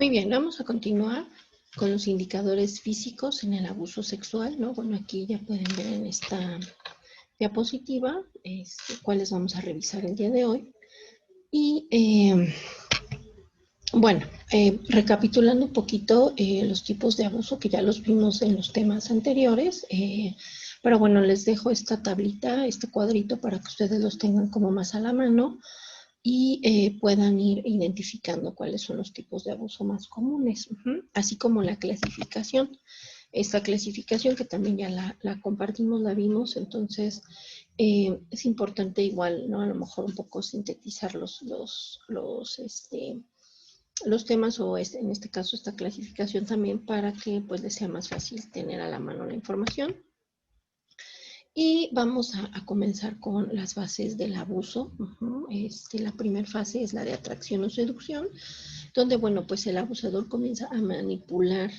Muy bien, vamos a continuar con los indicadores físicos en el abuso sexual, ¿no? Bueno, aquí ya pueden ver en esta diapositiva cuáles vamos a revisar el día de hoy. Y bueno, recapitulando un poquito los tipos de abuso que ya los vimos en los temas anteriores, pero bueno, les dejo esta tablita, este cuadrito para que ustedes los tengan como más a la mano y puedan ir identificando cuáles son los tipos de abuso más comunes, así como la clasificación. Esta clasificación que también ya la compartimos, la vimos, entonces es importante igual, ¿no? A lo mejor un poco sintetizar los temas o en este caso esta clasificación también para que pues les sea más fácil tener a la mano la información. Y vamos a comenzar con las fases del abuso. La primera fase es la de atracción o seducción, donde, bueno, pues el abusador comienza a manipular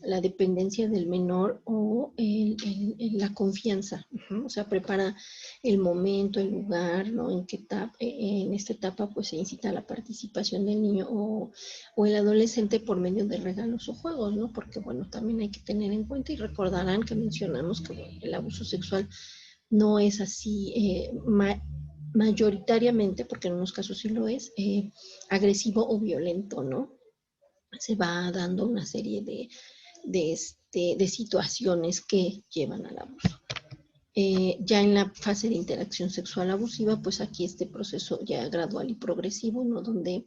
la dependencia del menor o la confianza. O sea, prepara el momento, el lugar, ¿no? En esta etapa, pues se incita a la participación del niño o el adolescente por medio de regalos o juegos, ¿no? Porque, bueno, también hay que tener en cuenta y recordarán que mencionamos que bueno, el abuso sexual no es así mayoritariamente, porque en unos casos sí lo es, agresivo o violento, ¿no? Se va dando una serie de situaciones que llevan al abuso. Ya en la fase de interacción sexual abusiva, pues aquí este proceso ya gradual y progresivo, ¿no? Donde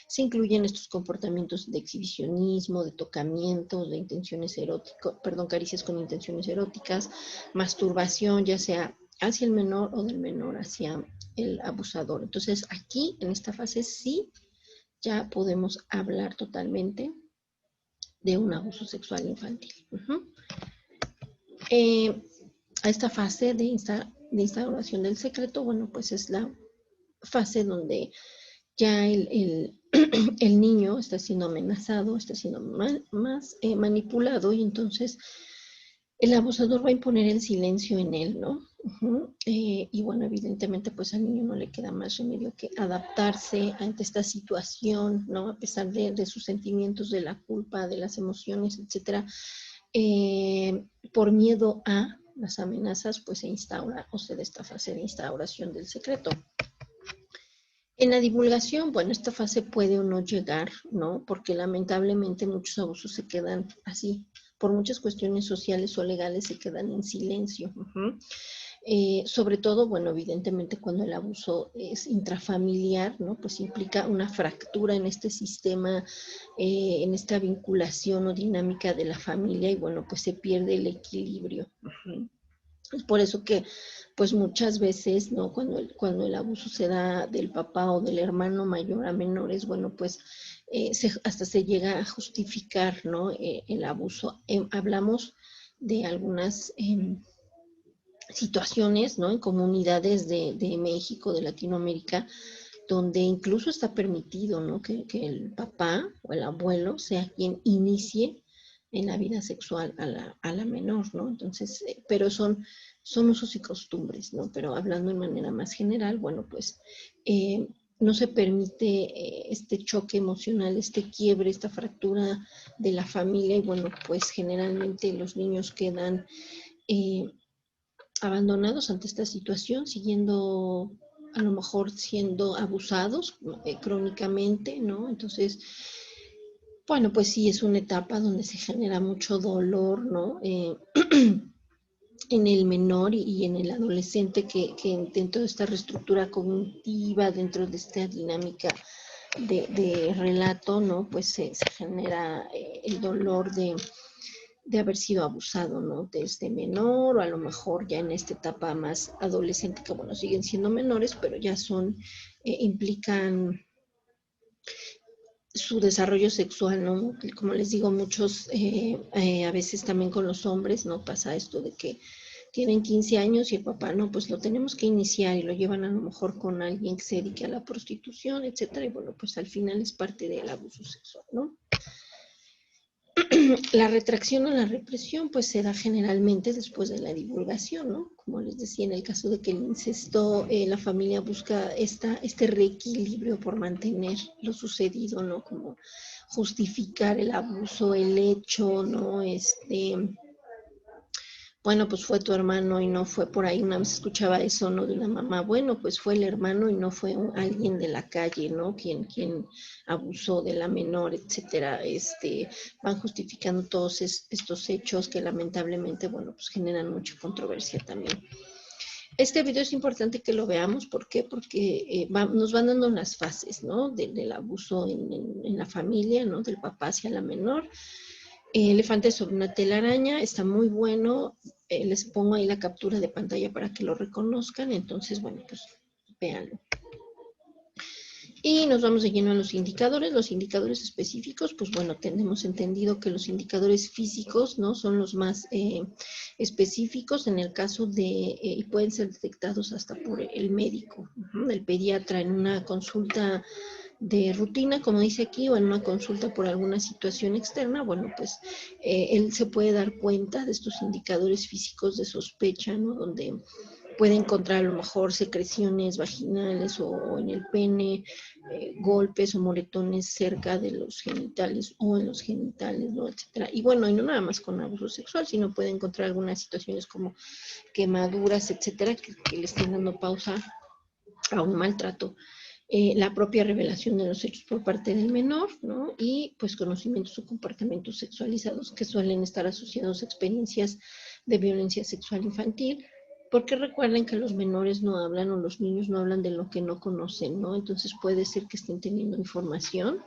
se incluyen estos comportamientos de exhibicionismo, de tocamientos, de intenciones eróticas, caricias con intenciones eróticas, masturbación, ya sea hacia el menor o del menor hacia el abusador. Entonces aquí, en esta fase, sí ya podemos hablar totalmente de un abuso sexual infantil. A esta fase de instauración del secreto, bueno, pues es la fase donde ya el niño está siendo amenazado, está siendo más manipulado y entonces el abusador va a imponer el silencio en él, ¿no? Y bueno, evidentemente pues al niño no le queda más remedio que adaptarse ante esta situación, ¿no? A pesar de sus sentimientos, de la culpa, de las emociones, etcétera, por miedo a las amenazas, pues se instaura o se da esta fase de instauración del secreto. En la divulgación, bueno, esta fase puede o no llegar, ¿no? Porque lamentablemente muchos abusos se quedan así, por muchas cuestiones sociales o legales se quedan en silencio. Sobre todo, bueno, evidentemente cuando el abuso es intrafamiliar, ¿no? Pues implica una fractura en este sistema, en esta vinculación o dinámica de la familia y bueno, pues se pierde el equilibrio. Es por eso que, pues muchas veces, ¿no? Cuando el abuso se da del papá o del hermano mayor a menores, bueno, pues hasta se llega a justificar, ¿no? El abuso. Hablamos de algunas situaciones, ¿no? En comunidades de México, de Latinoamérica, donde incluso está permitido, ¿no? Que el papá o el abuelo sea quien inicie en la vida sexual a la menor, ¿no? Entonces, pero son usos y costumbres, ¿no? Pero hablando de manera más general, bueno, pues no se permite este choque emocional, este quiebre, esta fractura de la familia y bueno, pues generalmente los niños quedan abandonados ante esta situación, siguiendo a lo mejor siendo abusados crónicamente, ¿no? Entonces, bueno, pues sí, es una etapa donde se genera mucho dolor, ¿no? En el menor y en el adolescente que dentro de esta reestructura cognitiva, dentro de esta dinámica de relato, ¿no? Pues se genera el dolor de haber sido abusado, ¿no? Desde menor o a lo mejor ya en esta etapa más adolescente, que bueno, siguen siendo menores, pero ya implican su desarrollo sexual, ¿no? Como les digo, muchos, a veces también con los hombres, ¿no? Pasa esto de que tienen 15 años y el papá, no, pues lo tenemos que iniciar y lo llevan a lo mejor con alguien que se dedique a la prostitución, etcétera, y bueno, pues al final es parte del abuso sexual, ¿no? La retracción o la represión pues se da generalmente después de la divulgación, ¿no? Como les decía, en el caso de que el incesto, la familia busca este reequilibrio por mantener lo sucedido, ¿no? Como justificar el abuso, el hecho, ¿no? Bueno, pues fue tu hermano y no fue por ahí. Una vez escuchaba eso, ¿no? De una mamá, bueno, pues fue el hermano y no fue alguien de la calle, ¿no? Quien abusó de la menor, etcétera. Van justificando todos estos hechos que lamentablemente, bueno, pues generan mucha controversia también. Este video es importante que lo veamos, ¿por qué? Porque nos van dando unas fases, ¿no? Del abuso en la familia, ¿no? Del papá hacia la menor. Elefante sobre una telaraña, está muy bueno. Les pongo ahí la captura de pantalla para que lo reconozcan. Entonces, bueno, pues véanlo. Y nos vamos de lleno a los indicadores. Los indicadores específicos, pues bueno, tenemos entendido que los indicadores físicos, ¿no? Son los más específicos en el caso de, y pueden ser detectados hasta por el médico, el pediatra en una consulta de rutina, como dice aquí, o en una consulta por alguna situación externa, bueno, pues él se puede dar cuenta de estos indicadores físicos de sospecha, ¿no? Donde puede encontrar a lo mejor secreciones vaginales o en el pene, golpes o moretones cerca de los genitales o en los genitales, ¿no? Etcétera. Y bueno, y no nada más con abuso sexual, sino puede encontrar algunas situaciones como quemaduras, etcétera, que le estén dando pausa a un maltrato. La propia revelación de los hechos por parte del menor, ¿no? Y pues conocimientos o comportamientos sexualizados que suelen estar asociados a experiencias de violencia sexual infantil, porque recuerden que los menores no hablan o los niños no hablan de lo que no conocen, ¿no? Entonces puede ser que estén teniendo información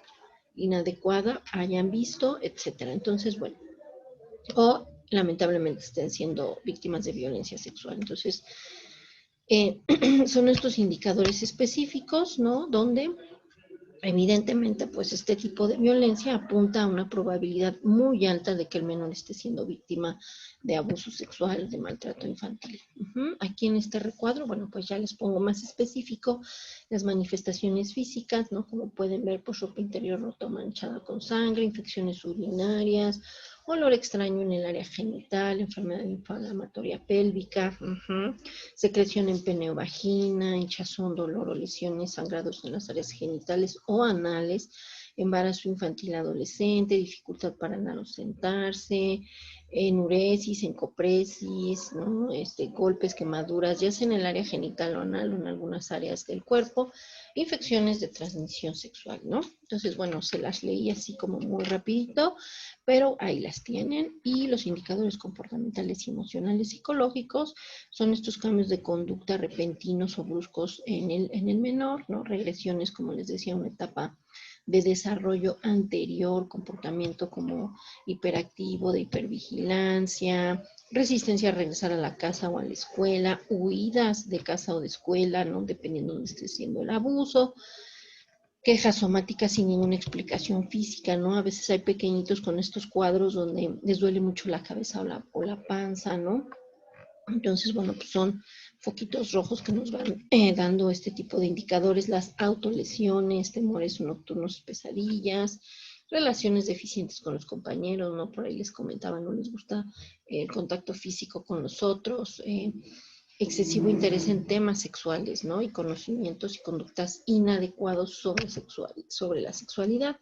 inadecuada, hayan visto, etcétera. Entonces, bueno, o lamentablemente estén siendo víctimas de violencia sexual. Entonces, son estos indicadores específicos, ¿no? Donde evidentemente, pues este tipo de violencia apunta a una probabilidad muy alta de que el menor esté siendo víctima de abuso sexual, de maltrato infantil. Aquí en este recuadro, bueno, pues ya les pongo más específico las manifestaciones físicas, ¿no? Como pueden ver, pues ropa interior rota manchada con sangre, infecciones urinarias, olor extraño en el área genital, enfermedad inflamatoria pélvica, secreción en pene o vagina, hinchazón, dolor o lesiones, sangrados en las áreas genitales o anales, embarazo infantil adolescente, dificultad para andar o sentarse, enuresis, encopresis, ¿no? Golpes, quemaduras, ya sea en el área genital o anal o en algunas áreas del cuerpo, infecciones de transmisión sexual, ¿no? Entonces, bueno, se las leí así como muy rapidito, pero ahí las tienen. Y los indicadores comportamentales y emocionales psicológicos son estos cambios de conducta repentinos o bruscos en el menor, ¿no? Regresiones, como les decía, una etapa de desarrollo anterior, comportamiento como hiperactivo, de hipervigilancia, resistencia a regresar a la casa o a la escuela, huidas de casa o de escuela, ¿no? Dependiendo de donde esté siendo el abuso, quejas somáticas sin ninguna explicación física, ¿no? A veces hay pequeñitos con estos cuadros donde les duele mucho la cabeza o la panza, ¿no? Entonces, bueno, pues son foquitos rojos que nos van dando este tipo de indicadores, las autolesiones, temores nocturnos, pesadillas, relaciones deficientes con los compañeros, ¿no? Por ahí les comentaba, no les gusta el contacto físico con los otros, excesivo interés en temas sexuales, ¿no? Y conocimientos y conductas inadecuados sobre la sexualidad.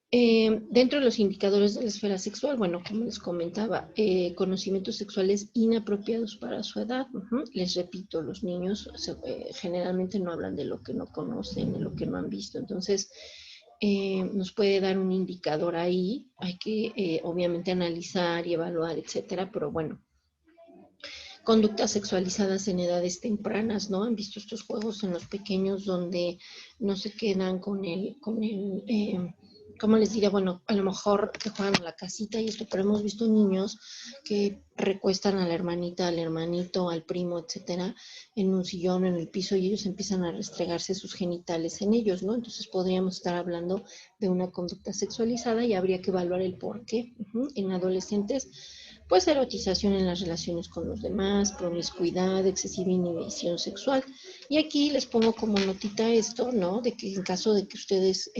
Dentro de los indicadores de la esfera sexual, bueno, como les comentaba, conocimientos sexuales inapropiados para su edad. Les repito, los niños generalmente no hablan de lo que no conocen, de lo que no han visto. Entonces, nos puede dar un indicador ahí. Hay que, obviamente, analizar y evaluar, etcétera, pero bueno. Conductas sexualizadas en edades tempranas, ¿no? Han visto estos juegos en los pequeños donde no se quedan ¿cómo les diría? Bueno, a lo mejor que juegan a la casita y esto, pero hemos visto niños que recuestan a la hermanita, al hermanito, al primo, etcétera, en un sillón, en el piso, y ellos empiezan a restregarse sus genitales en ellos, ¿no? Entonces podríamos estar hablando de una conducta sexualizada y habría que evaluar el por qué. En adolescentes, pues erotización en las relaciones con los demás, promiscuidad, excesiva inhibición sexual. Y aquí les pongo como notita esto, ¿no? De que en caso de que ustedes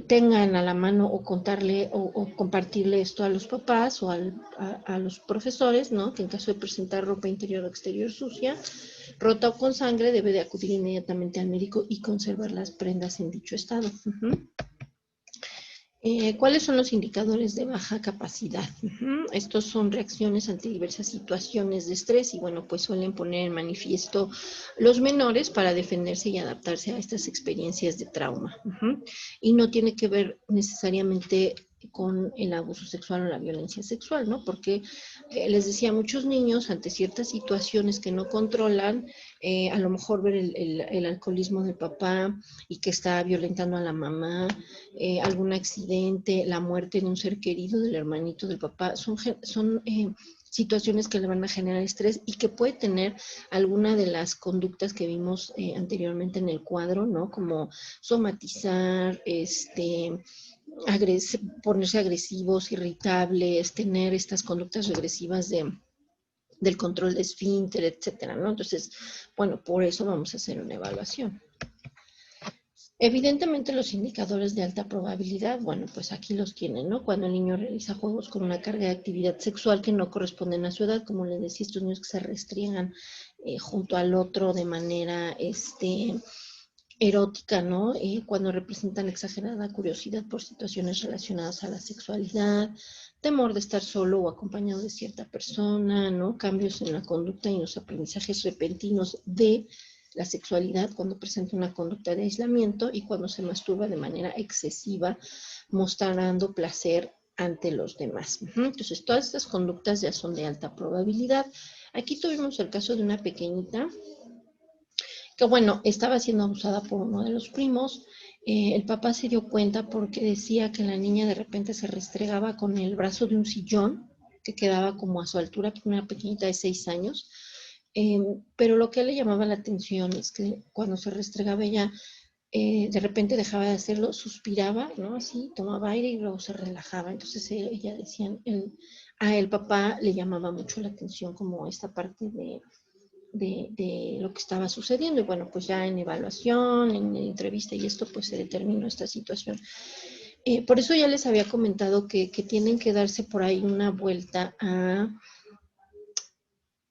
tengan a la mano o contarle o compartirle esto a los papás o a los profesores, ¿no? Que en caso de presentar ropa interior o exterior sucia, rota o con sangre, debe de acudir inmediatamente al médico y conservar las prendas en dicho estado. ¿Cuáles son los indicadores de baja capacidad? Estos son reacciones ante diversas situaciones de estrés y bueno, pues suelen poner en manifiesto los menores para defenderse y adaptarse a estas experiencias de trauma. Y no tiene que ver necesariamente con el abuso sexual o la violencia sexual, ¿no? Porque les decía, muchos niños ante ciertas situaciones que no controlan, a lo mejor ver el alcoholismo del papá y que está violentando a la mamá, algún accidente, la muerte de un ser querido, del hermanito del papá, son situaciones que le van a generar estrés y que puede tener alguna de las conductas que vimos anteriormente en el cuadro, ¿no? Como somatizar, ponerse agresivos, irritables, tener estas conductas regresivas del control de esfínter, etcétera, ¿no? Entonces, bueno, por eso vamos a hacer una evaluación. Evidentemente los indicadores de alta probabilidad, bueno, pues aquí los tienen, ¿no? Cuando el niño realiza juegos con una carga de actividad sexual que no corresponden a su edad, como les decía, estos niños que se restriegan junto al otro de manera erótica, ¿no? Cuando representan exagerada curiosidad por situaciones relacionadas a la sexualidad, temor de estar solo o acompañado de cierta persona, ¿no? Cambios en la conducta y en los aprendizajes repentinos de la sexualidad, cuando presenta una conducta de aislamiento y cuando se masturba de manera excesiva, mostrando placer ante los demás. Entonces, todas estas conductas ya son de alta probabilidad. Aquí tuvimos el caso de una pequeñita que, bueno, estaba siendo abusada por uno de los primos. El papá se dio cuenta porque decía que la niña de repente se restregaba con el brazo de un sillón que quedaba como a su altura, una pequeñita de 6 años. Pero lo que le llamaba la atención es que cuando se restregaba ella, de repente dejaba de hacerlo, suspiraba, ¿no? Así, tomaba aire y luego se relajaba. Entonces ella decía, a el papá le llamaba mucho la atención como esta parte de lo que estaba sucediendo. Y bueno, pues ya en evaluación, en entrevista y esto, pues se determinó esta situación. Por eso ya les había comentado que tienen que darse por ahí una vuelta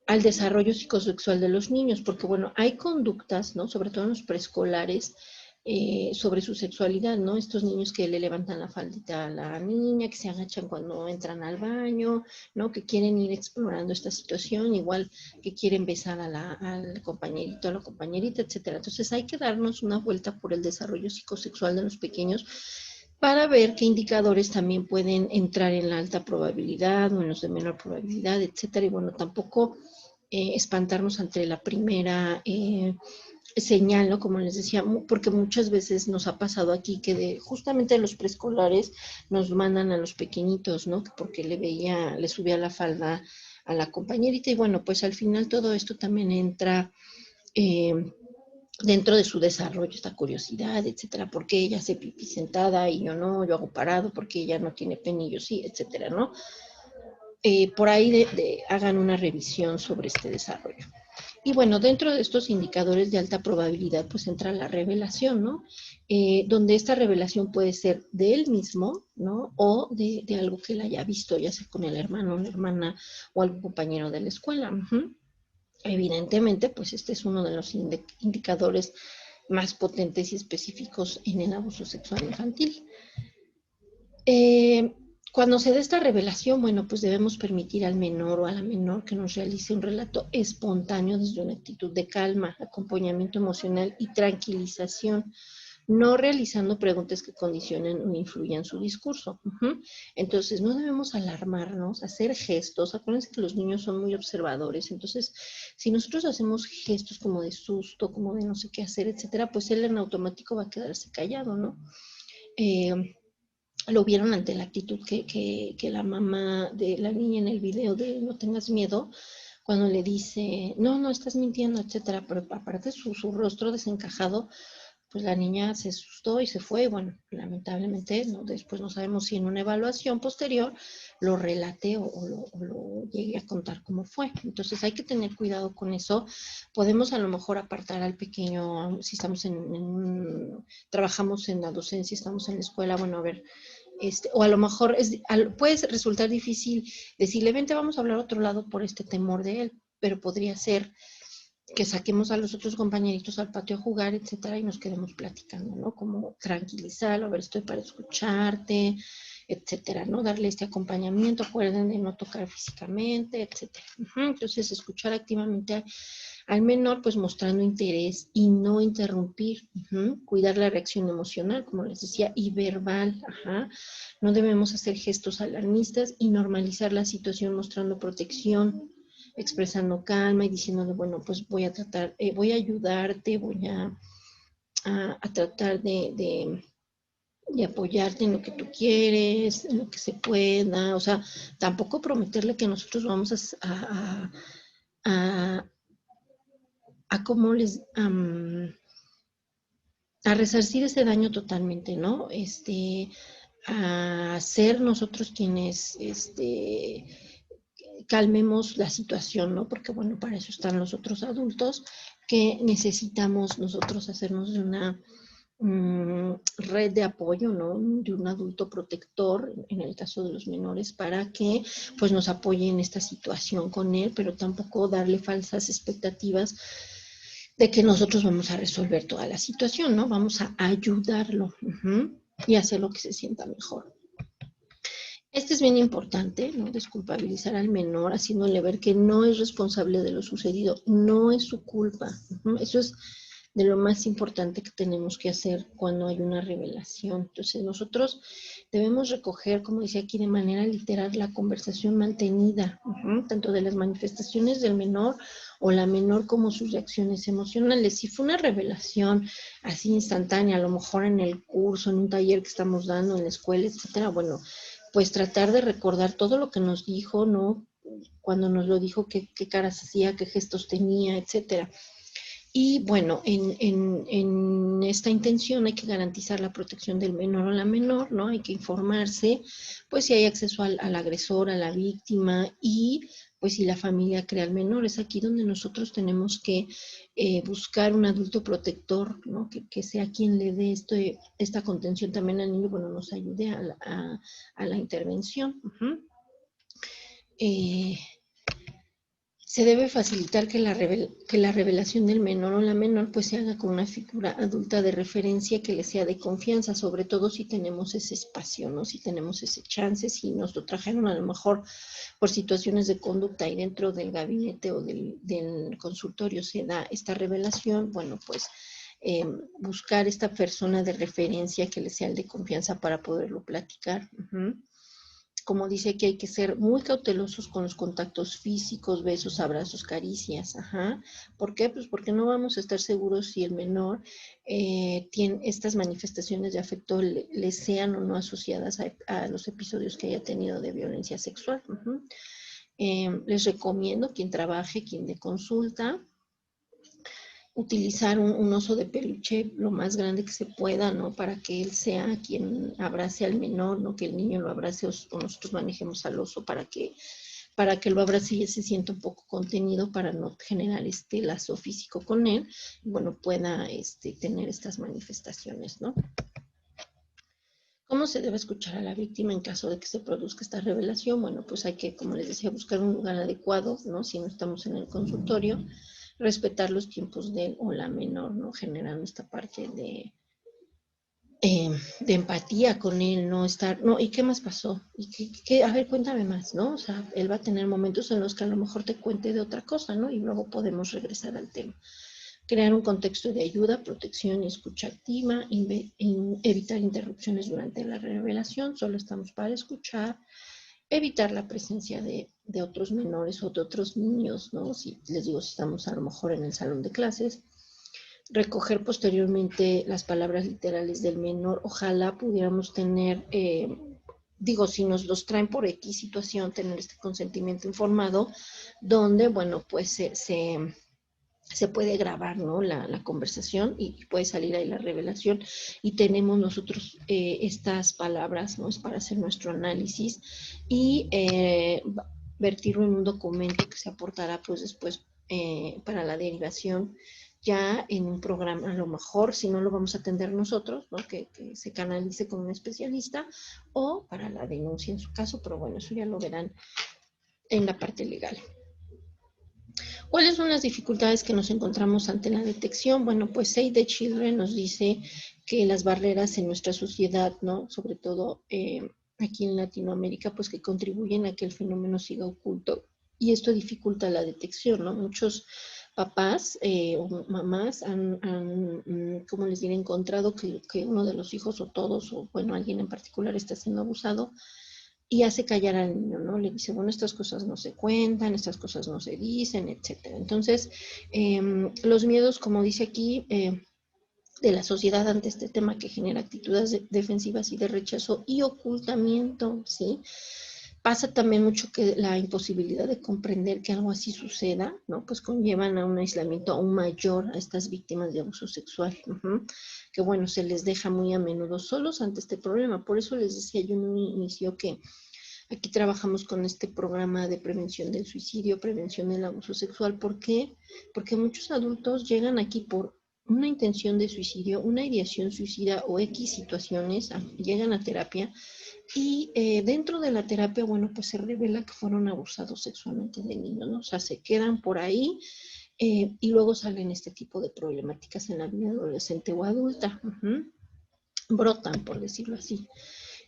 al desarrollo psicosexual de los niños, porque bueno, hay conductas, ¿no? Sobre todo en los preescolares, sobre su sexualidad, ¿no? Estos niños que le levantan la faldita a la niña, que se agachan cuando entran al baño, ¿no? Que quieren ir explorando esta situación, igual que quieren besar al compañerito, a la compañerita, etcétera. Entonces hay que darnos una vuelta por el desarrollo psicosexual de los pequeños para ver qué indicadores también pueden entrar en la alta probabilidad o en los de menor probabilidad, etcétera. Y bueno, tampoco espantarnos ante la primera señal, ¿no? Como les decía, porque muchas veces nos ha pasado aquí que justamente de los preescolares nos mandan a los pequeñitos, ¿no? Porque le subía la falda a la compañerita y bueno, pues al final todo esto también entra eh, dentro de su desarrollo, esta curiosidad, etcétera, por qué ella hace pipí sentada y yo no, yo hago parado, porque ella no tiene pene y yo sí, etcétera, ¿no? Por ahí hagan una revisión sobre este desarrollo. Y bueno, dentro de estos indicadores de alta probabilidad, pues entra la revelación, ¿no? Donde esta revelación puede ser de él mismo, ¿no? O de algo que él haya visto, ya sea con el hermano, la hermana o algún compañero de la escuela. Evidentemente, pues este es uno de los indicadores más potentes y específicos en el abuso sexual infantil. Cuando se da esta revelación, bueno, pues debemos permitir al menor o a la menor que nos realice un relato espontáneo desde una actitud de calma, acompañamiento emocional y tranquilización, no realizando preguntas que condicionen o influyan su discurso. Entonces, no debemos alarmarnos, hacer gestos. Acuérdense que los niños son muy observadores. Entonces, si nosotros hacemos gestos como de susto, como de no sé qué hacer, etcétera, pues él en automático va a quedarse callado, ¿no? Lo vieron ante la actitud que la mamá de la niña en el video de no tengas miedo, cuando le dice, no, no, estás mintiendo, etcétera, pero aparte su rostro desencajado, pues la niña se asustó y se fue. Bueno, lamentablemente, ¿no? Después no sabemos si en una evaluación posterior lo relaté o lo llegué a contar cómo fue. Entonces hay que tener cuidado con eso. Podemos a lo mejor apartar al pequeño, si estamos trabajamos en la docencia, estamos en la escuela, bueno, a ver, o a lo mejor puede resultar difícil decirle, vente, vamos a hablar a otro lado por este temor de él, pero podría ser que saquemos a los otros compañeritos al patio a jugar, etcétera, y nos quedemos platicando, ¿no? Como tranquilizarlo, a ver, estoy para escucharte, etcétera, ¿no? Darle este acompañamiento, acuerden de no tocar físicamente, etcétera. Entonces, escuchar activamente al menor, pues mostrando interés y no interrumpir, cuidar la reacción emocional, como les decía, y verbal, no debemos hacer gestos alarmistas y normalizar la situación mostrando protección, expresando calma y diciéndole, bueno, pues voy a tratar, voy a ayudarte, voy a tratar de apoyarte en lo que tú quieres, en lo que se pueda, o sea, tampoco prometerle que nosotros vamos a, a cómo les, a resarcir ese daño totalmente, ¿no? A ser nosotros quienes, calmemos la situación, ¿no? Porque, bueno, para eso están los otros adultos que necesitamos nosotros hacernos de una red de apoyo, ¿no? De un adulto protector, en el caso de los menores, para que pues nos apoye en esta situación con él, pero tampoco darle falsas expectativas de que nosotros vamos a resolver toda la situación, ¿no? Vamos a ayudarlo y hacer lo que se sienta mejor. Este es bien importante, ¿no? Desculpabilizar al menor, haciéndole ver que no es responsable de lo sucedido, no es su culpa. Eso es de lo más importante que tenemos que hacer cuando hay una revelación. Entonces, nosotros debemos recoger, como decía aquí, de manera literal, la conversación mantenida, tanto de las manifestaciones del menor o la menor como sus reacciones emocionales. Si fue una revelación así instantánea, a lo mejor en el curso, en un taller que estamos dando, en la escuela, etcétera, bueno, pues tratar de recordar todo lo que nos dijo, ¿no? Cuando nos lo dijo, qué caras hacía, qué gestos tenía, etcétera. Y bueno, en esta intención hay que garantizar la protección del menor o la menor, ¿no? Hay que informarse, pues si hay acceso al agresor, a la víctima y pues si la familia crea al menor. Es aquí donde nosotros tenemos que buscar un adulto protector, ¿no? Que sea quien le dé esta contención también al niño, bueno, nos ayude a la intervención. Se debe facilitar que la revelación del menor o la menor pues se haga con una figura adulta de referencia que le sea de confianza, sobre todo si tenemos ese espacio, ¿no? Si tenemos ese chance, si nos lo trajeron a lo mejor por situaciones de conducta y dentro del gabinete o del consultorio se da esta revelación, bueno, pues buscar esta persona de referencia que le sea el de confianza para poderlo platicar. Como dice que hay que ser muy cautelosos con los contactos físicos, besos, abrazos, caricias. ¿Por qué? Pues porque no vamos a estar seguros si el menor tiene estas manifestaciones de afecto le sean o no asociadas a los episodios que haya tenido de violencia sexual. Les recomiendo quien trabaje, quien de consulta, utilizar un oso de peluche lo más grande que se pueda, ¿no? Para que él sea quien abrace al menor, ¿no? Que el niño lo abrace o nosotros manejemos al oso para que lo abrace y él se sienta un poco contenido para no generar este lazo físico con él, y bueno, pueda tener estas manifestaciones, ¿no? ¿Cómo se debe escuchar a la víctima en caso de que se produzca esta revelación? Bueno, pues hay que, como les decía, buscar un lugar adecuado, ¿no? Si no estamos en el consultorio, respetar los tiempos de él o la menor, ¿no? Generando esta parte de empatía con él, no estar, no, ¿y qué más pasó? A ver, cuéntame más, ¿no? O sea, él va a tener momentos en los que a lo mejor te cuente de otra cosa, ¿no? Y luego podemos regresar al tema. Crear un contexto de ayuda, protección y escucha activa, evitar interrupciones durante la revelación, solo estamos para escuchar, evitar la presencia de otros menores o de otros niños, ¿no? Si les digo, si estamos a lo mejor en el salón de clases, recoger posteriormente las palabras literales del menor, ojalá pudiéramos tener, si nos los traen por X situación, tener este consentimiento informado, donde, bueno, pues se puede grabar, ¿no? La conversación y puede salir ahí la revelación y tenemos nosotros estas palabras, ¿no? Es para hacer nuestro análisis y vertirlo en un documento que se aportará pues después para la derivación ya en un programa, a lo mejor si no lo vamos a atender nosotros, ¿no? Que se canalice con un especialista o para la denuncia en su caso, pero bueno, eso ya lo verán en la parte legal. ¿Cuáles son las dificultades que nos encontramos ante la detección? Bueno, pues Save the Children nos dice que las barreras en nuestra sociedad, ¿no? Sobre todo aquí en Latinoamérica, pues que contribuyen a que el fenómeno siga oculto y esto dificulta la detección, ¿no? Muchos papás o mamás como les diré, encontrado que uno de los hijos o todos, o bueno, alguien en particular está siendo abusado y hace callar al niño, ¿no? Le dice, bueno, estas cosas no se cuentan, estas cosas no se dicen, etcétera. Entonces, los miedos, como dice aquí, de la sociedad ante este tema que genera actitudes defensivas y de rechazo y ocultamiento, ¿sí? Pasa también mucho que la imposibilidad de comprender que algo así suceda, ¿no? Pues conllevan a un aislamiento aún mayor a estas víctimas de abuso sexual, que bueno, se les deja muy a menudo solos ante este problema. Por eso les decía yo en un inicio que aquí trabajamos con este programa de prevención del suicidio, prevención del abuso sexual. ¿Por qué? Porque muchos adultos llegan aquí por una intención de suicidio, una ideación suicida o X situaciones, llegan a terapia y dentro de la terapia, bueno, pues se revela que fueron abusados sexualmente de niños, ¿no? O sea, se quedan por ahí y luego salen este tipo de problemáticas en la vida adolescente o adulta. Brotan, por decirlo así.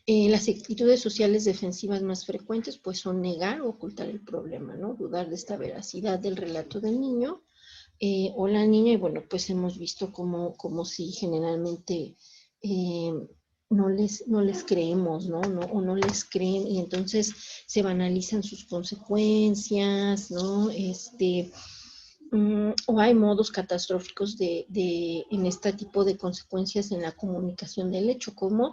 Las actitudes sociales defensivas más frecuentes pues son negar o ocultar el problema, ¿no? Dudar de esta veracidad del relato del niño o la niña y bueno, pues hemos visto como si generalmente eh, no les creemos, ¿no? O no les creen y entonces se banalizan sus consecuencias, ¿no? O hay modos catastróficos en este tipo de consecuencias en la comunicación del hecho, como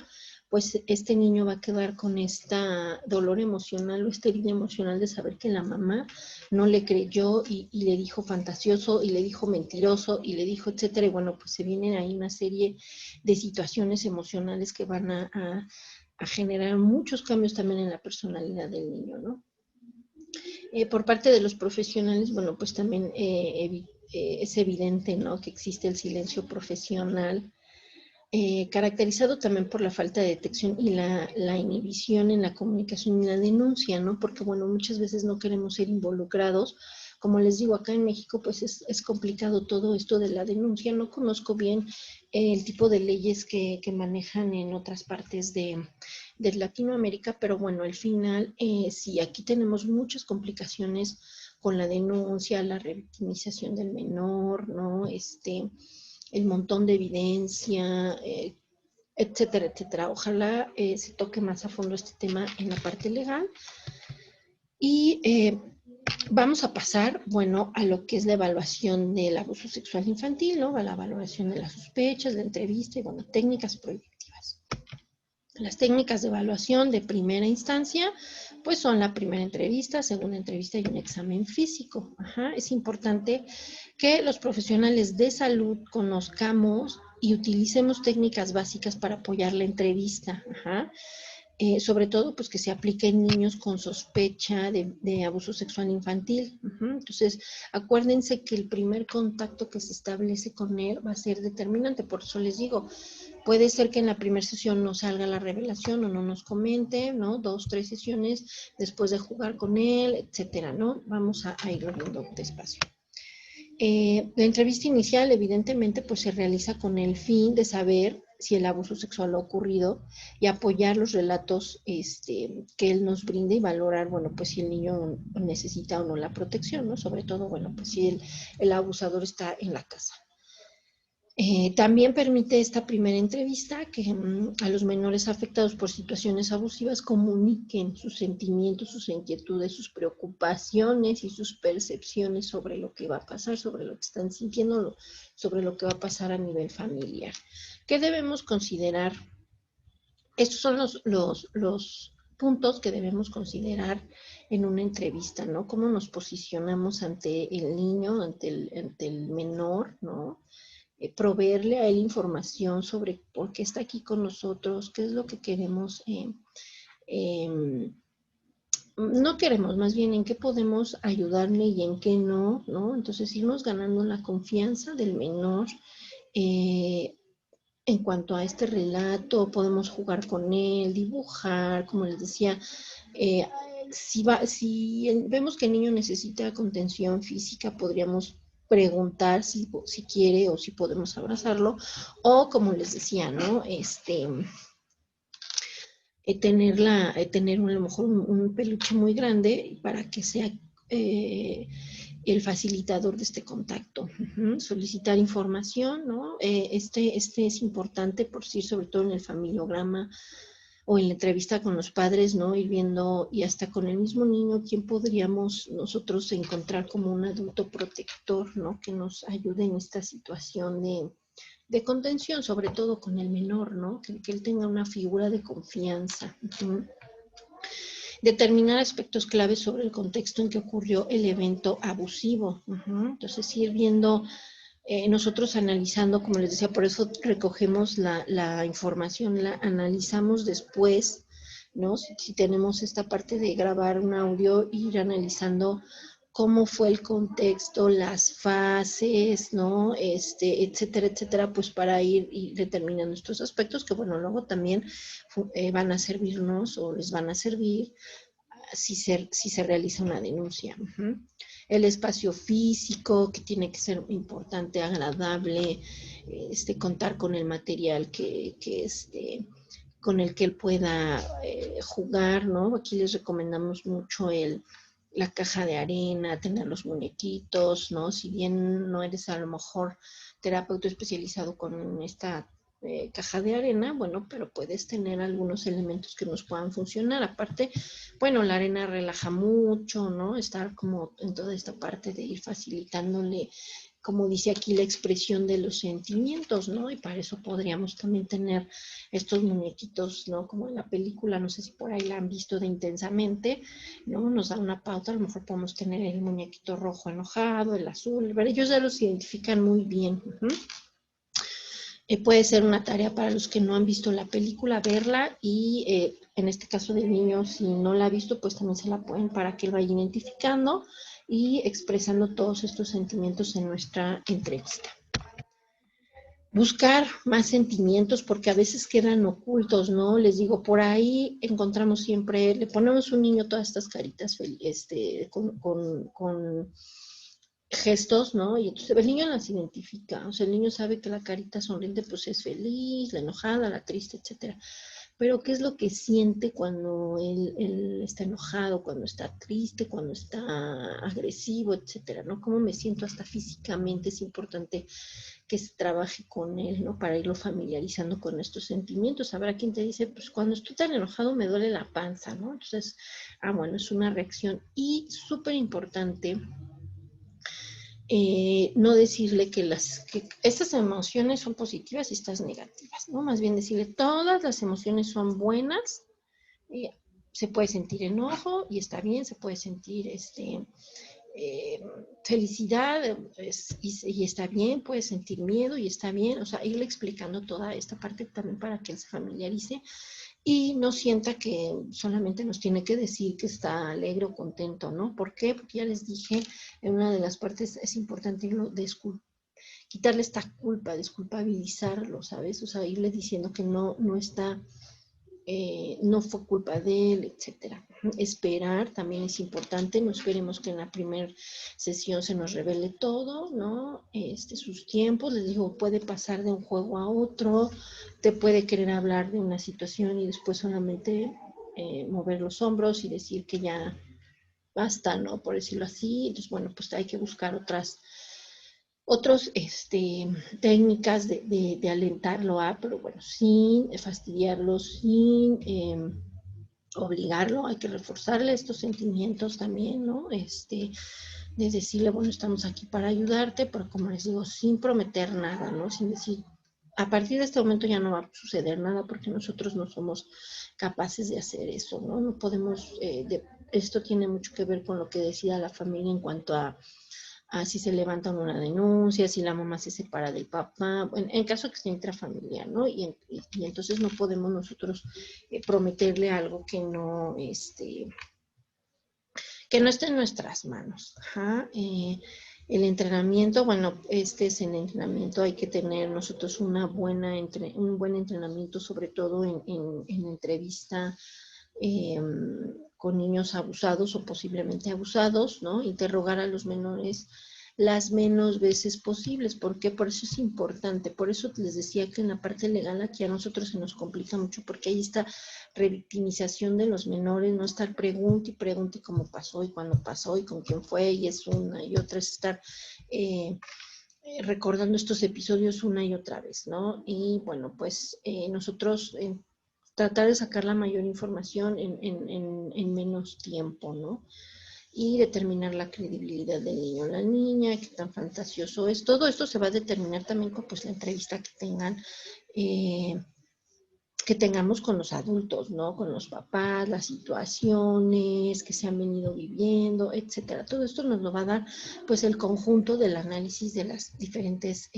pues este niño va a quedar con esta dolor emocional o esta herida emocional de saber que la mamá no le creyó y le dijo fantasioso y le dijo mentiroso y le dijo etcétera y bueno pues se vienen ahí una serie de situaciones emocionales que van a generar muchos cambios también en la personalidad del niño, ¿no? Por parte de los profesionales, bueno, pues también es evidente, ¿no? Que existe el silencio profesional, caracterizado también por la falta de detección y la inhibición en la comunicación y la denuncia, ¿no? Porque, bueno, muchas veces no queremos ser involucrados. Como les digo, acá en México, pues es complicado todo esto de la denuncia. No conozco bien el tipo de leyes que manejan en otras partes de Latinoamérica, pero bueno, al final, sí, aquí tenemos muchas complicaciones con la denuncia, la revictimización del menor, ¿no? El montón de evidencia, etcétera, etcétera. Ojalá se toque más a fondo este tema en la parte legal. Y vamos a pasar, bueno, a lo que es la evaluación del abuso sexual infantil, ¿no? A la valoración de las sospechas, la entrevista y, bueno, técnicas proyectivas. Las técnicas de evaluación de primera instancia, pues son la primera entrevista, segunda entrevista y un examen físico. Es importante que los profesionales de salud conozcamos y utilicemos técnicas básicas para apoyar la entrevista. Sobre todo pues que se aplique en niños con sospecha de abuso sexual infantil. Entonces, acuérdense que el primer contacto que se establece con él va a ser determinante, por eso les digo, puede ser que en la primera sesión no salga la revelación o no nos comente, ¿no? 2, 3 sesiones después de jugar con él, etcétera, ¿no? Vamos a irlo viendo despacio. La entrevista inicial, evidentemente, pues se realiza con el fin de saber si el abuso sexual ha ocurrido y apoyar los relatos que él nos brinde y valorar, bueno, pues si el niño necesita o no la protección, ¿no? Sobre todo, bueno, pues si el abusador está en la casa. También permite esta primera entrevista que a los menores afectados por situaciones abusivas comuniquen sus sentimientos, sus inquietudes, sus preocupaciones y sus percepciones sobre lo que va a pasar, sobre lo que están sintiendo, sobre lo que va a pasar a nivel familiar. ¿Qué debemos considerar? Estos son los puntos que debemos considerar en una entrevista, ¿no? Cómo nos posicionamos ante el niño, ante el menor, ¿no? Proveerle a él información sobre por qué está aquí con nosotros, qué es lo que queremos, no queremos, más bien en qué podemos ayudarle y en qué no, ¿no? Entonces irnos ganando la confianza del menor. En cuanto a este relato, podemos jugar con él, dibujar, como les decía, eh, si vemos que el niño necesita contención física, podríamos preguntar si quiere o si podemos abrazarlo, o como les decía, ¿no? Tener a lo mejor un peluche muy grande para que sea el facilitador de este contacto. Solicitar información, ¿no? Este es importante, por sí, sobre todo en el familiograma o en la entrevista con los padres, ¿no? Ir viendo, y hasta con el mismo niño, quién podríamos nosotros encontrar como un adulto protector, ¿no? Que nos ayude en esta situación de contención, sobre todo con el menor, ¿no? Que él tenga una figura de confianza. Determinar aspectos claves sobre el contexto en que ocurrió el evento abusivo. Entonces, ir viendo, nosotros analizando, como les decía, por eso recogemos la información, la analizamos después, ¿no? Si tenemos esta parte de grabar un audio, ir analizando cómo fue el contexto, las fases, ¿no? Etcétera, etcétera, pues para ir determinando estos aspectos que, bueno, luego también van a servirnos o les van a servir si se realiza una denuncia. El espacio físico, que tiene que ser importante, agradable, contar con el material con el que él pueda jugar, ¿no? Aquí les recomendamos mucho la caja de arena, tener los muñequitos, ¿no? Si bien no eres a lo mejor terapeuta especializado con esta caja de arena, bueno, pero puedes tener algunos elementos que nos puedan funcionar. Aparte, bueno, la arena relaja mucho, ¿no? Estar como en toda esta parte de ir facilitándole, como dice aquí, la expresión de los sentimientos, ¿no? Y para eso podríamos también tener estos muñequitos, ¿no? Como en la película, no sé si por ahí la han visto de Intensamente, ¿no? Nos da una pauta, a lo mejor podemos tener el muñequito rojo enojado, el azul, el verde, ellos ya los identifican muy bien. Puede ser una tarea para los que no han visto la película, verla, y en este caso del niño, si no la ha visto, pues también se la pueden para que él vaya identificando y expresando todos estos sentimientos en nuestra entrevista. Buscar más sentimientos porque a veces quedan ocultos, ¿no? Les digo, por ahí encontramos siempre, le ponemos a un niño todas estas caritas con gestos, ¿no? Y entonces el niño las identifica, o sea, el niño sabe que la carita sonriente pues es feliz, la enojada, la triste, etcétera. Pero ¿qué es lo que siente cuando él está enojado, cuando está triste, cuando está agresivo, etcétera, ¿no? ¿Cómo me siento hasta físicamente? Es importante que se trabaje con él, ¿no? Para irlo familiarizando con estos sentimientos. Habrá quien te dice, pues cuando estoy tan enojado me duele la panza, ¿no? Entonces, bueno, es una reacción. Y súper importante, no decirle que estas emociones son positivas y estas negativas, ¿no? Más bien decirle todas las emociones son buenas, se puede sentir enojo y está bien, se puede sentir felicidad y está bien, puede sentir miedo y está bien, o sea, irle explicando toda esta parte también para que él se familiarice y no sienta que solamente nos tiene que decir que está alegre o contento, ¿no? ¿Por qué? Porque ya les dije, en una de las partes es importante quitarle esta culpa, desculpabilizarlo, ¿sabes? O sea, irle diciendo que no está, no fue culpa de él, etcétera. Esperar también es importante, no esperemos que en la primera sesión se nos revele todo, ¿no? Sus tiempos, les digo, puede pasar de un juego a otro, te puede querer hablar de una situación y después solamente mover los hombros y decir que ya basta, ¿no? Por decirlo así. Entonces, bueno, pues hay que buscar otros técnicas de alentarlo pero bueno, sin fastidiarlo, sin obligarlo, hay que reforzarle estos sentimientos también, ¿no? De decirle, bueno, estamos aquí para ayudarte, pero como les digo, sin prometer nada, ¿no? Sin decir, a partir de este momento ya no va a suceder nada porque nosotros no somos capaces de hacer eso, ¿no? No podemos, esto tiene mucho que ver con lo que decía la familia en cuanto a si se levanta una denuncia, si la mamá se separa del papá, en caso que esté intrafamiliar, ¿no? Y entonces no podemos nosotros prometerle algo que no esté en nuestras manos. Ajá. El entrenamiento, bueno, este es el entrenamiento, hay que tener nosotros un buen entrenamiento, sobre todo en entrevista con niños abusados o posiblemente abusados, ¿no? Interrogar a los menores las menos veces posibles. ¿Por qué? Por eso es importante. Por eso les decía que en la parte legal aquí a nosotros se nos complica mucho porque hay esta revictimización de los menores, no estar pregunte y pregunte cómo pasó y cuándo pasó y con quién fue, y es una y otra, es estar recordando estos episodios una y otra vez, ¿no? Y bueno, pues nosotros tratar de sacar la mayor información en menos tiempo, ¿no? Y determinar la credibilidad del niño o la niña, qué tan fantasioso es. Todo esto se va a determinar también con pues, la entrevista que tengamos con los adultos, ¿no? Con los papás, las situaciones que se han venido viviendo, etcétera. Todo esto nos lo va a dar, pues, el conjunto del análisis de las diferentes,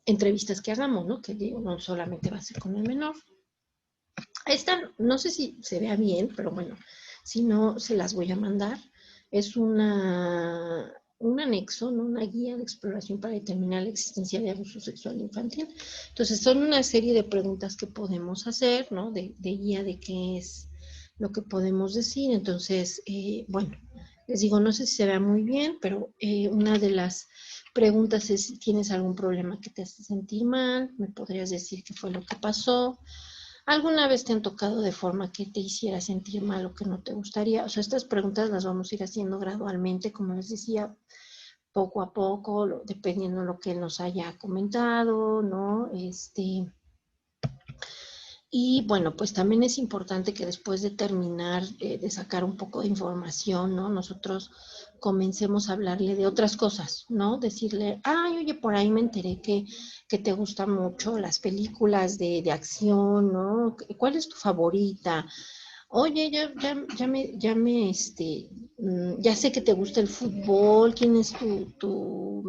entrevistas que hagamos, ¿no? Que digo, no solamente va a ser con el menor. Esta, no sé si se vea bien, pero bueno, si no, se las voy a mandar. Es un anexo, ¿no? Una guía de exploración para determinar la existencia de abuso sexual infantil. Entonces, son una serie de preguntas que podemos hacer, ¿no? De guía de qué es lo que podemos decir. Entonces, bueno, les digo, no sé si se vea muy bien, pero una de las preguntas es si tienes algún problema que te hace sentir mal, me podrías decir qué fue lo que pasó. ¿Alguna vez te han tocado de forma que te hiciera sentir mal o que no te gustaría? O sea, estas preguntas las vamos a ir haciendo gradualmente, como les decía, poco a poco, dependiendo de lo que nos haya comentado, ¿no? Y bueno, pues también es importante que después de terminar de sacar un poco de información, ¿no? Nosotros comencemos a hablarle de otras cosas, ¿no? Decirle, ay, oye, por ahí me enteré que te gustan mucho las películas de acción, ¿no? ¿Cuál es tu favorita? Oye, ya sé que te gusta el fútbol, ¿quién es tu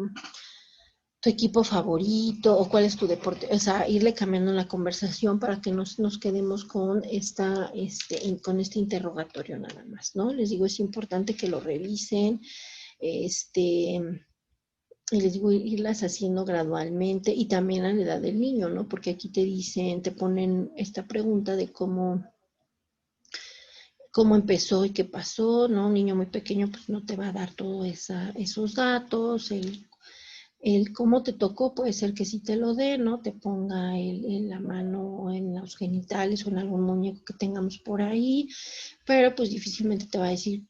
equipo favorito o cuál es tu deporte? O sea, irle cambiando la conversación para que nos quedemos con con este interrogatorio nada más, ¿no? Les digo, es importante que lo revisen, y les digo, irlas haciendo gradualmente y también a la edad del niño, ¿no? Porque aquí te ponen esta pregunta de cómo empezó y qué pasó, ¿no? Un niño muy pequeño pues no te va a dar todos esos datos, el cómo te tocó puede ser que sí te lo dé, ¿no? Te ponga la mano en los genitales o en algún muñeco que tengamos por ahí, pero pues difícilmente te va a decir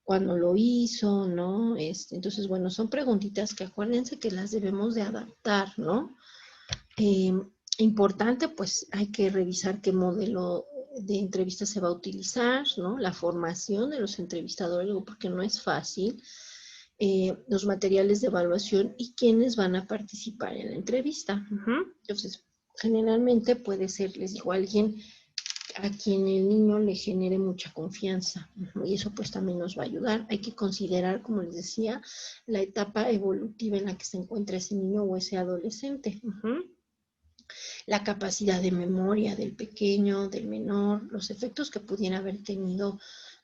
cuándo lo hizo, ¿no? Entonces, bueno, son preguntitas que acuérdense que las debemos de adaptar, ¿no? Eh, Importante, pues hay que revisar qué modelo de entrevista se va a utilizar, ¿no? La formación de los entrevistadores, porque no es fácil, los materiales de evaluación y quiénes van a participar en la entrevista. Entonces, generalmente puede ser, les digo, alguien a quien el niño le genere mucha confianza. Y eso pues también nos va a ayudar. Hay que considerar, como les decía, la etapa evolutiva en la que se encuentra ese niño o ese adolescente. La capacidad de memoria del pequeño, del menor, los efectos que pudiera haber tenido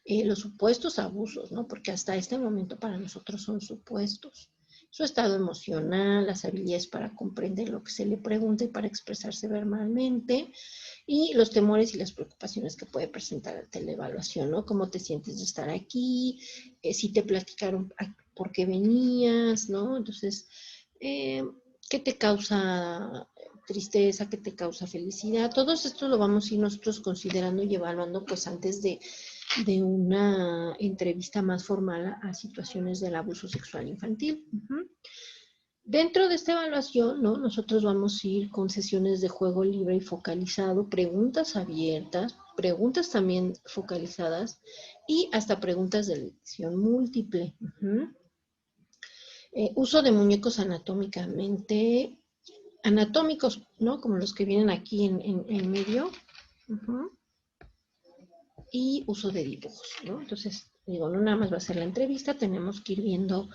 los supuestos abusos, ¿no? Porque hasta este momento para nosotros son supuestos. Su estado emocional, las habilidades para comprender lo que se le pregunta y para expresarse verbalmente, y los temores y las preocupaciones que puede presentar ante la evaluación, ¿no? ¿Cómo te sientes de estar aquí? Si te platicaron por qué venías, ¿no? Entonces, ¿qué te causa tristeza, qué te causa felicidad? Todo esto lo vamos a ir nosotros considerando y evaluando pues antes de una entrevista más formal a situaciones del abuso sexual infantil. Dentro de esta evaluación, ¿no? Nosotros vamos a ir con sesiones de juego libre y focalizado, preguntas abiertas, preguntas también focalizadas y hasta preguntas de elección múltiple. Uso de muñecos anatómicamente anatómicos, ¿no? Como los que vienen aquí en medio. Y uso de dibujos, ¿no? Entonces, digo, no nada más va a ser la entrevista, tenemos que ir viendo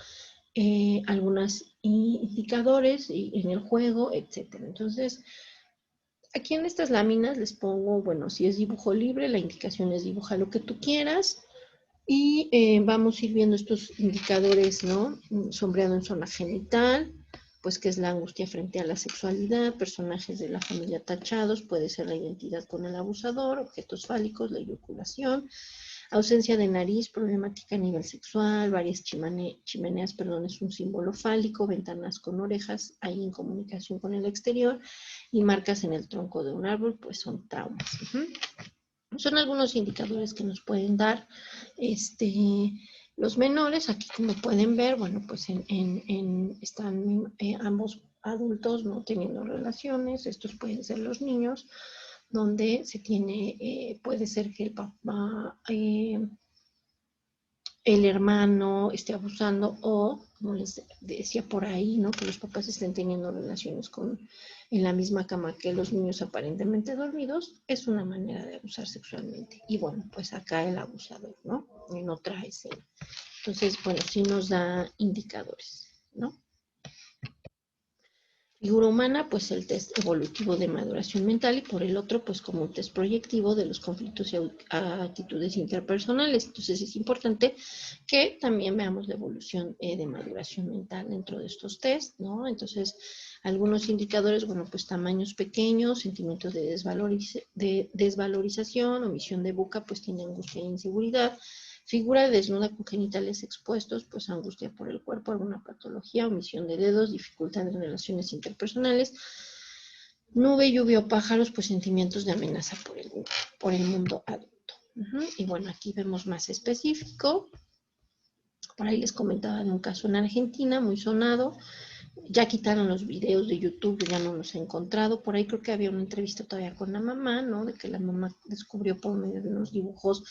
algunos indicadores en el juego, etcétera. Entonces, aquí en estas láminas les pongo, bueno, si es dibujo libre, la indicación es dibuja lo que tú quieras. Y vamos a ir viendo estos indicadores, ¿no? Sombreado en zona genital, pues que es la angustia frente a la sexualidad, personajes de la familia tachados, puede ser la identidad con el abusador, objetos fálicos, la eyaculación, ausencia de nariz, problemática a nivel sexual, varias chimeneas, perdón, es un símbolo fálico, ventanas con orejas, hay incomunicación con el exterior y marcas en el tronco de un árbol, pues son traumas. Son algunos indicadores que nos pueden dar los menores. Aquí como pueden ver, bueno, pues están ambos adultos no teniendo relaciones. Estos pueden ser los niños, donde se tiene, puede ser que el papá, el hermano esté abusando o, como les decía por ahí, ¿no? Que los papás estén teniendo relaciones en la misma cama que los niños aparentemente dormidos, es una manera de abusar sexualmente. Y bueno, pues acá el abusador, ¿no? En otra escena. Entonces, bueno, sí nos da indicadores, ¿no? Figura humana, pues el test evolutivo de maduración mental y por el otro, pues como un test proyectivo de los conflictos y actitudes interpersonales. Entonces es importante que también veamos la evolución de maduración mental dentro de estos test, ¿no? Entonces, algunos indicadores, bueno, pues tamaños pequeños, sentimientos de desvalorización, omisión de boca, pues tiene angustia e inseguridad. Figura desnuda con genitales expuestos, pues angustia por el cuerpo, alguna patología, omisión de dedos, dificultad en relaciones interpersonales. Nube, lluvia o pájaros, pues sentimientos de amenaza por el mundo adulto. Y bueno, aquí vemos más específico. Por ahí les comentaba de un caso en Argentina, muy sonado. Ya quitaron los videos de YouTube, ya no los he encontrado. Por ahí creo que había una entrevista todavía con la mamá, ¿no? De que la mamá descubrió por medio de unos dibujos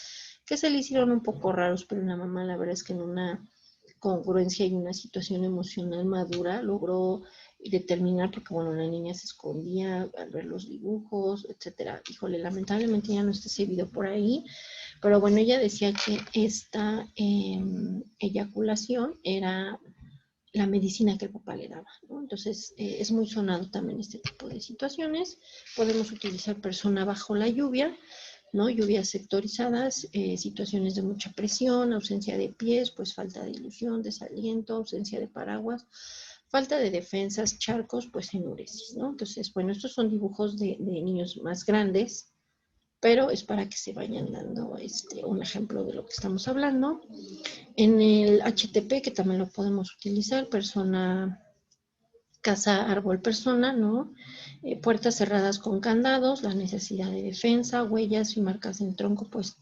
que se le hicieron un poco raros, pero la mamá la verdad es que en una congruencia y una situación emocional madura logró determinar, porque bueno, la niña se escondía al ver los dibujos, etcétera. Híjole, lamentablemente ya no está ese video por ahí, pero bueno, ella decía que esta eyaculación era la medicina que el papá le daba, ¿no? Entonces, es muy sonado también este tipo de situaciones. Podemos utilizar persona bajo la lluvia, ¿no? Lluvias sectorizadas, situaciones de mucha presión, ausencia de pies, pues falta de ilusión, desaliento, ausencia de paraguas, falta de defensas, charcos, pues enuresis, ¿no? Entonces, bueno, estos son dibujos de niños más grandes, pero es para que se vayan dando un ejemplo de lo que estamos hablando. En el HTP, que también lo podemos utilizar, persona, casa, árbol, persona, ¿no? Puertas cerradas con candados, la necesidad de defensa, huellas y marcas en tronco, pues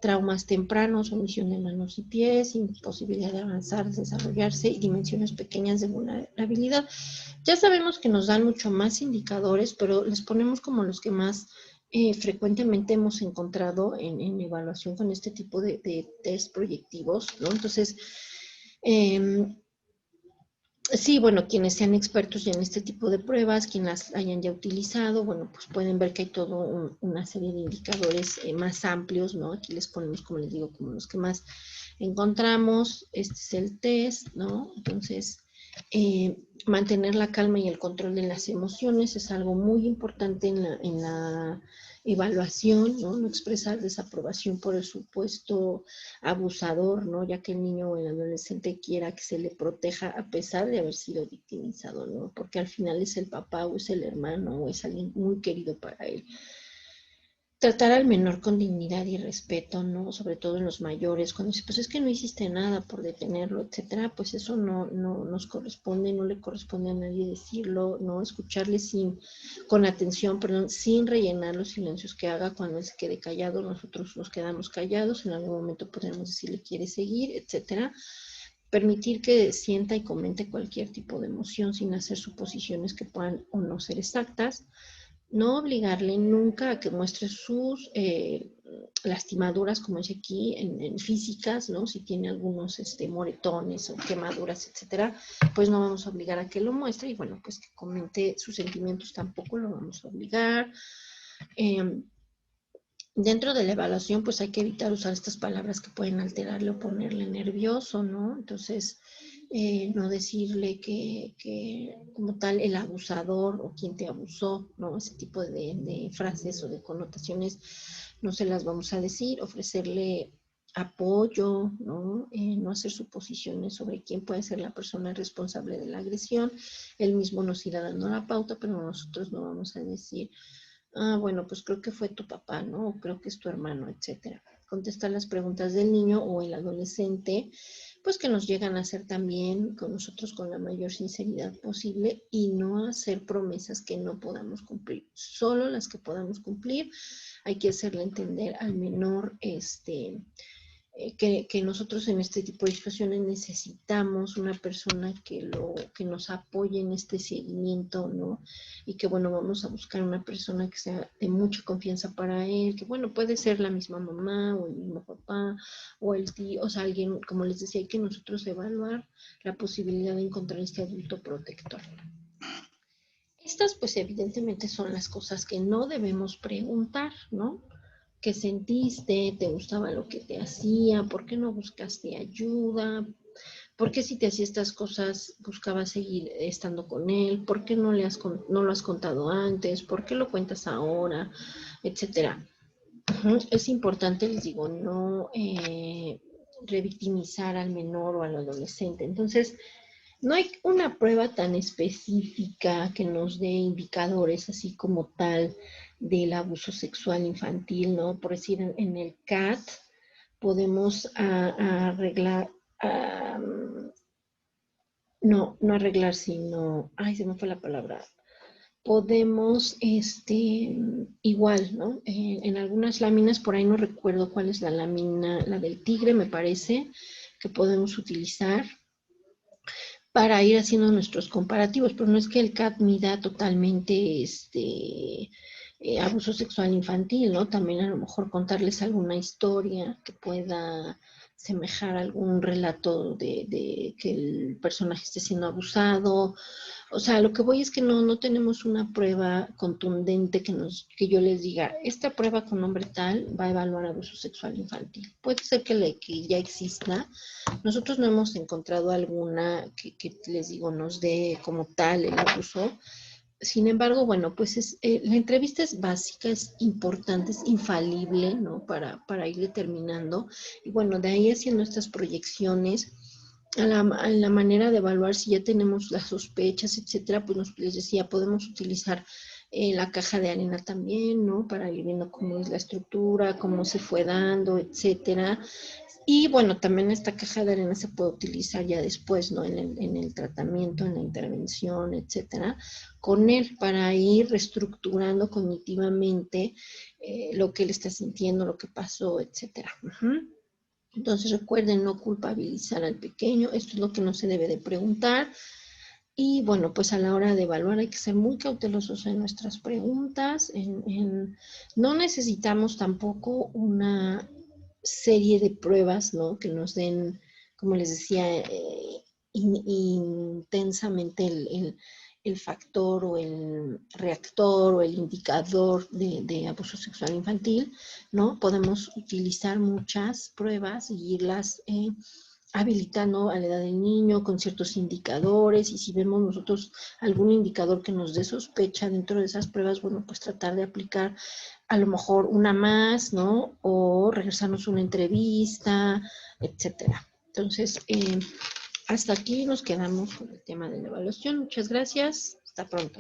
traumas tempranos, omisión de manos y pies, imposibilidad de avanzar, desarrollarse y dimensiones pequeñas de vulnerabilidad. Ya sabemos que nos dan mucho más indicadores, pero les ponemos como los que más frecuentemente hemos encontrado en evaluación con este tipo de test proyectivos, ¿no? Entonces, sí, bueno, quienes sean expertos ya en este tipo de pruebas, quienes las hayan ya utilizado, bueno, pues pueden ver que hay toda una serie de indicadores más amplios, ¿no? Aquí les ponemos, como les digo, como los que más encontramos. Este es el test, ¿no? Entonces, mantener la calma y el control de las emociones es algo muy importante en la evaluación, ¿no? No expresar desaprobación por el supuesto abusador, ¿no? Ya que el niño o el adolescente quiera que se le proteja a pesar de haber sido victimizado, ¿no? Porque al final es el papá o es el hermano o es alguien muy querido para él. Tratar al menor con dignidad y respeto, ¿no? Sobre todo en los mayores, cuando dice, pues es que no hiciste nada por detenerlo, etcétera, pues eso no nos corresponde, no le corresponde a nadie decirlo, ¿no? Escucharle con atención, perdón, sin rellenar los silencios que haga cuando él se quede callado, nosotros nos quedamos callados, en algún momento podemos decirle quiere seguir, etcétera. Permitir que sienta y comente cualquier tipo de emoción sin hacer suposiciones que puedan o no ser exactas. No obligarle nunca a que muestre sus lastimaduras, como dice aquí, en físicas, ¿no? Si tiene algunos moretones o quemaduras, etcétera, pues no vamos a obligar a que lo muestre. Y bueno, pues que comente sus sentimientos tampoco lo vamos a obligar. Dentro de la evaluación, pues hay que evitar usar estas palabras que pueden alterarle o ponerle nervioso, ¿no? Entonces, no decirle que como tal el abusador o quien te abusó, ¿no? Ese tipo de frases o de connotaciones no se las vamos a decir, ofrecerle apoyo, ¿no? No hacer suposiciones sobre quién puede ser la persona responsable de la agresión. Él mismo nos irá dando la pauta, pero nosotros no vamos a decir, ah, bueno, pues creo que fue tu papá, ¿no? O creo que es tu hermano, etcétera. Contestar las preguntas del niño o el adolescente, pues que nos llegan a hacer también con nosotros con la mayor sinceridad posible y no hacer promesas que no podamos cumplir. Solo las que podamos cumplir. Hay que hacerle entender al menor, que nosotros en este tipo de situaciones necesitamos una persona que nos apoye en este seguimiento, ¿no? Y que, bueno, vamos a buscar una persona que sea de mucha confianza para él, que, bueno, puede ser la misma mamá o el mismo papá o el tío, o sea, alguien, como les decía, hay que nosotros evaluar la posibilidad de encontrar este adulto protector. Estas, pues, evidentemente son las cosas que no debemos preguntar, ¿no? ¿Qué sentiste? ¿Te gustaba lo que te hacía? ¿Por qué no buscaste ayuda? ¿Por qué si te hacía estas cosas buscabas seguir estando con él? ¿Por qué no lo has contado antes? ¿Por qué lo cuentas ahora? Etcétera. Es importante, les digo, no revictimizar al menor o al adolescente. Entonces, no hay una prueba tan específica que nos dé indicadores así como tal del abuso sexual infantil, ¿no? Por decir, en el CAT podemos arreglar, no arreglar, sino, ay, se me fue la palabra. Podemos, igual, ¿no? En algunas láminas, por ahí no recuerdo cuál es la lámina, la del tigre, me parece, que podemos utilizar para ir haciendo nuestros comparativos, pero no es que el CAT mida totalmente abuso sexual infantil, ¿no? También a lo mejor contarles alguna historia que pueda semejar algún relato de que el personaje esté siendo abusado. O sea, lo que voy es que no tenemos una prueba contundente que yo les diga, esta prueba con nombre tal va a evaluar abuso sexual infantil. Puede ser que ya exista. Nosotros no hemos encontrado alguna que les digo nos dé como tal el abuso. Sin embargo, bueno, pues la entrevista es básica, es importante, es infalible, ¿no? Para ir determinando. Y bueno, de ahí haciendo estas proyecciones, a la manera de evaluar si ya tenemos las sospechas, etcétera, pues les decía, podemos utilizar la caja de arena también, ¿no? Para ir viendo cómo es la estructura, cómo se fue dando, etcétera. Y bueno, también esta caja de arena se puede utilizar ya después, ¿no? En el tratamiento, en la intervención, etcétera, con él para ir reestructurando cognitivamente lo que él está sintiendo, lo que pasó, etcétera. Entonces recuerden no culpabilizar al pequeño, esto es lo que no se debe de preguntar. Y bueno, pues a la hora de evaluar hay que ser muy cautelosos en nuestras preguntas. No necesitamos tampoco una serie de pruebas, ¿no? Que nos den, como les decía, intensamente el factor o el reactor o el indicador de abuso sexual infantil, ¿no? Podemos utilizar muchas pruebas y irlas habilitando a la edad del niño con ciertos indicadores, y si vemos nosotros algún indicador que nos dé sospecha dentro de esas pruebas, bueno, pues tratar de aplicar a lo mejor una más, ¿no? O regresarnos una entrevista, etcétera. Entonces, hasta aquí nos quedamos con el tema de la evaluación. Muchas gracias. Hasta pronto.